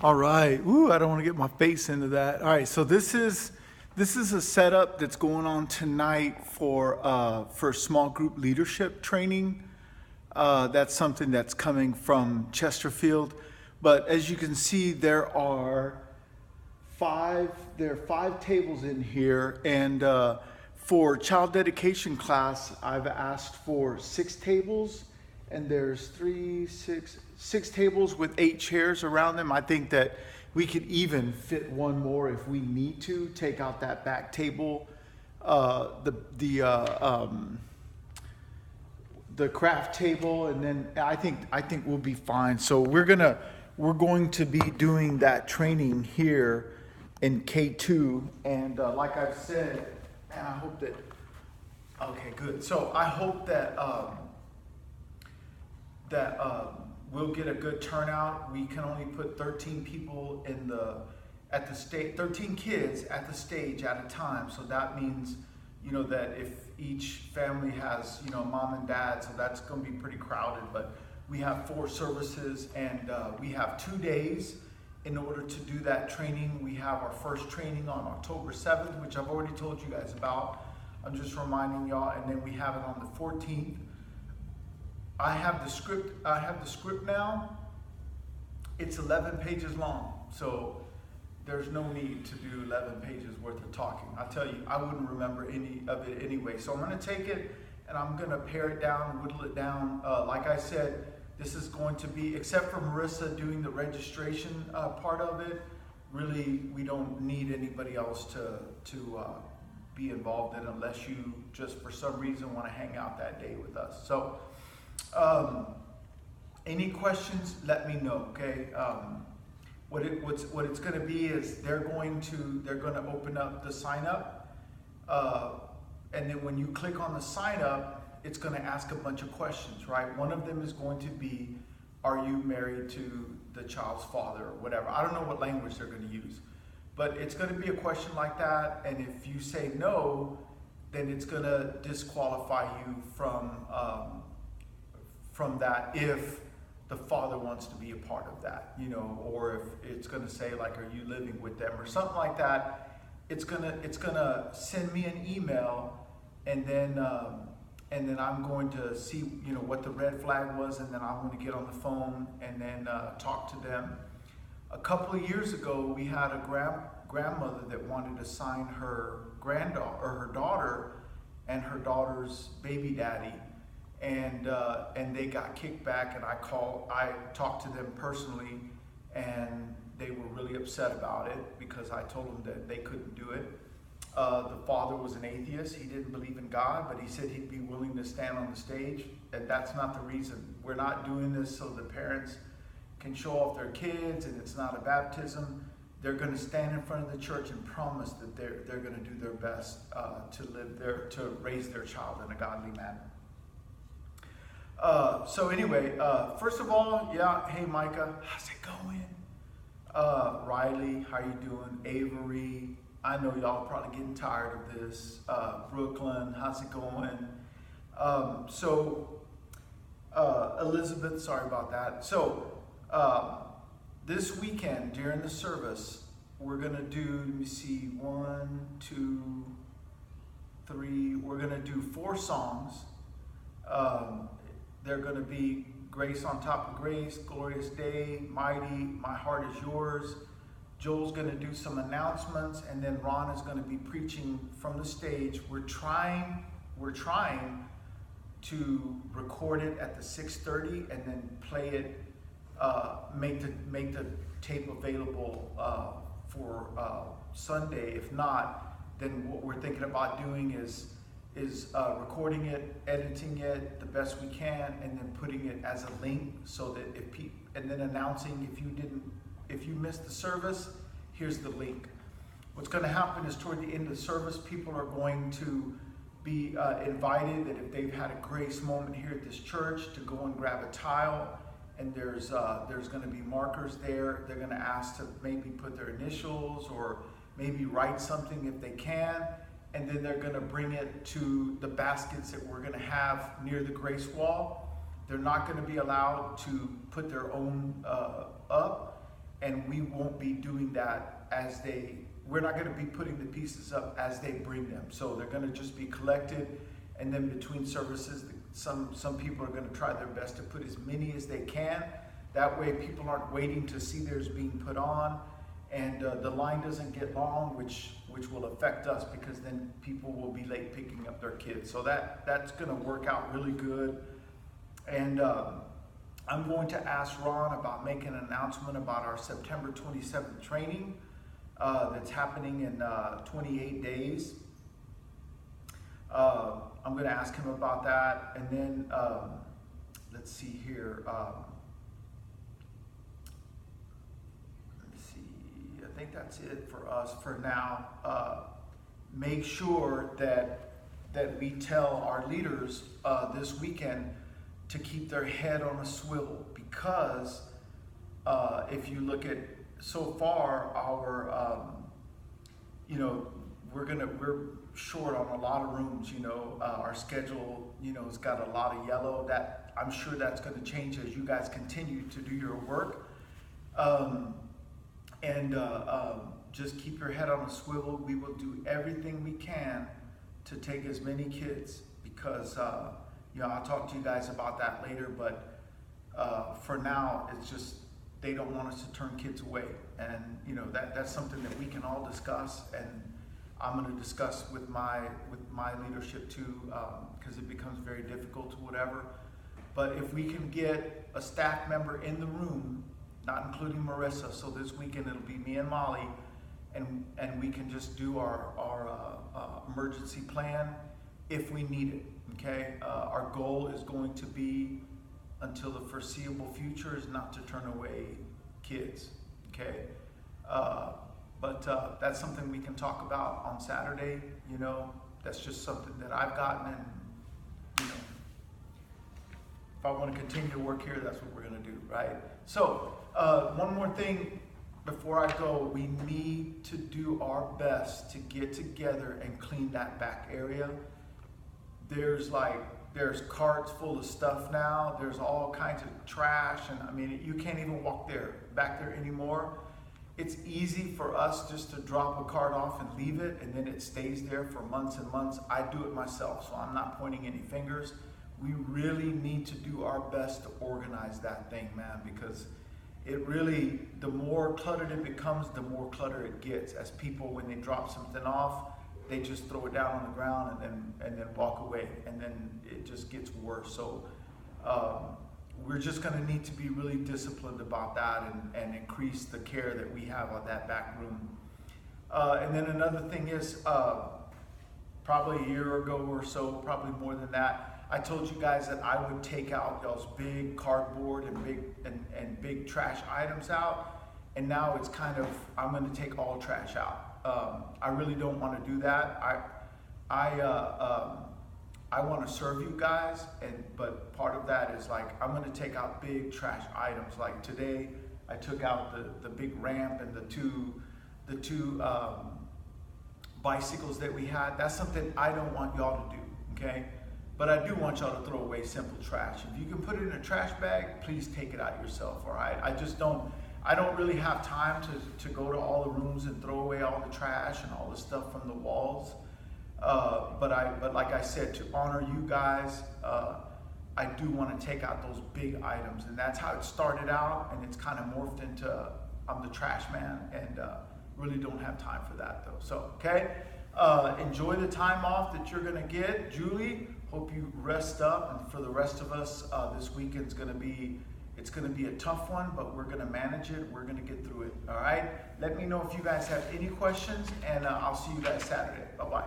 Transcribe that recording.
All right. Ooh, I don't want to get my face into that. All right. So this is a setup that's going on tonight for small group leadership training. That's something that's coming from Chesterfield. But as you can see, there are five tables in here, and for child dedication class, I've asked for 6 tables, and there's six tables with 8 chairs around them. I think that we could even fit one more if we need to. Take out that back table, the craft table, and then I think we'll be fine. So we're going to be doing that training here in K2, and like I've said, and I hope that. Okay, good. So I hope that we'll get a good turnout. We can only put 13 people at the stage, 13 kids at the stage at a time. So that means, that if each family has, mom and dad, so that's going to be pretty crowded. But we have 4 services, and we have 2 days in order to do that training. We have our first training on October 7th, which I've already told you guys about. I'm just reminding y'all, and then we have it on the 14th. I have the script now. It's 11 pages long, so there's no need to do 11 pages worth of talking. I'll tell you, I wouldn't remember any of it anyway. So I'm going to take it and I'm going to pare it down, whittle it down. Like I said, this is going to be, except for Marissa doing the registration part of it, really we don't need anybody else to be involved in, unless you just for some reason want to hang out that day with us. So any questions, let me know, okay? What it's going to be is they're going to open up the sign up, and then when you click on the sign up, it's going to ask a bunch of questions, right? One of them is going to be, are you married to the child's father or whatever? I don't know what language they're going to use, but it's going to be a question like that, and if you say no, then it's going to disqualify you from that if the father wants to be a part of that, or if it's going to say like, are you living with them or something like that. It's gonna send me an email, and then I'm going to see what the red flag was, and then I'm going to get on the phone and then talk to them. A couple of years ago, we had a grandmother that wanted to sign her granddaughter or her daughter and her daughter's baby daddy. And they got kicked back, and I talked to them personally, and they were really upset about it because I told them that they couldn't do it. The father was an atheist. He didn't believe in God, but he said he'd be willing to stand on the stage, and that's not the reason. We're not doing this so the parents can show off their kids, and it's not a baptism. They're going to stand in front of the church and promise that they're going to do their best to raise their child in a godly manner. So anyway, first of all, hey Micah, how's it going? Riley, how you doing? Avery, I know y'all are probably getting tired of this. Brooklyn, how's it going? Elizabeth, sorry about that. So this weekend during the service, we're gonna do, let me see, 1, 2, 3, we're gonna do 4 songs. They're going to be Grace on Top of Grace, Glorious Day, Mighty, My Heart Is Yours. Joel's going to do some announcements, and then Ron is going to be preaching from the stage. We're trying to record it at the 6:30 and then play it, make the tape available for Sunday. If not, then what we're thinking about doing is recording it, editing it the best we can, and then putting it as a link so that and then announcing if you missed the service, here's the link. What's going to happen is toward the end of the service, people are going to be invited that if they've had a grace moment here at this church to go and grab a tile, and there's going to be markers there. They're going to ask to maybe put their initials or maybe write something if they can. And then they're going to bring it to the baskets that we're going to have near the grace wall. They're not going to be allowed to put their own up. and we won't be doing that we're not going to be putting the pieces up as they bring them. So they're going to just be collected, and then between services, some people are going to try their best to put as many as they can. That way people aren't waiting to see theirs being put on, and the line doesn't get long, which will affect us, because then people will be late picking up their kids. So that's going to work out really good. And I'm going to ask Ron about making an announcement about our September 27th training that's happening in 28 days. I'm going to ask him about that. And then, let's see here. I think that's it for us for now. Make sure that we tell our leaders this weekend to keep their head on a swivel, because if you look at so far, our we're short on a lot of rooms. Our schedule has got a lot of yellow. That I'm sure that's going to change as you guys continue to do your work. Just keep your head on a swivel. We will do everything we can to take as many kids, because I'll talk to you guys about that later, but for now, it's just they don't want us to turn kids away. And that's something that we can all discuss, and I'm going to discuss with my leadership too, because it becomes very difficult to whatever. But if we can get a staff member in the room, not including Marissa, so this weekend it'll be me and Molly, and we can just do our emergency plan if we need it. Okay, our goal is going to be, until the foreseeable future, is not to turn away kids. Okay, but that's something we can talk about on Saturday. That's just something that I've gotten, and if I want to continue to work here, that's what we're going to do, right? So one more thing before I go, we need to do our best to get together and clean that back area. There's carts full of stuff now. There's all kinds of trash, and you can't even walk back there anymore. It's easy for us just to drop a cart off and leave it, and then it stays there for months and months. I do it myself, so I'm not pointing any fingers. We really need to do our best to organize that thing, man, because the more cluttered it becomes, the more cluttered it gets. As people, when they drop something off, they just throw it down on the ground and then walk away, and then it just gets worse. So we're just going to need to be really disciplined about that, and increase the care that we have on that back room. And then another thing is, probably a year ago or so, probably more than that, I told you guys that I would take out those big cardboard and big trash items out, and now it's kind of, I'm going to take all trash out. I really don't want to do that. I want to serve you guys, but part of that is I'm going to take out big trash items. Like today, I took out the big ramp and the two bicycles that we had. That's something I don't want y'all to do, okay? But I do want y'all to throw away simple trash. If you can put it in a trash bag, please take it out yourself, all right? I don't really have time to go to all the rooms and throw away all the trash and all the stuff from the walls. But like I said, to honor you guys, I do want to take out those big items, and that's how it started out, and it's kind of morphed into I'm the trash man, and really don't have time for that though. So okay, enjoy the time off that you're gonna get, Julie. Hope you rest up, and for the rest of us, this weekend's gonna be a tough one, but we're gonna manage it. We're gonna get through it. All right. Let me know if you guys have any questions, and I'll see you guys Saturday. Bye bye.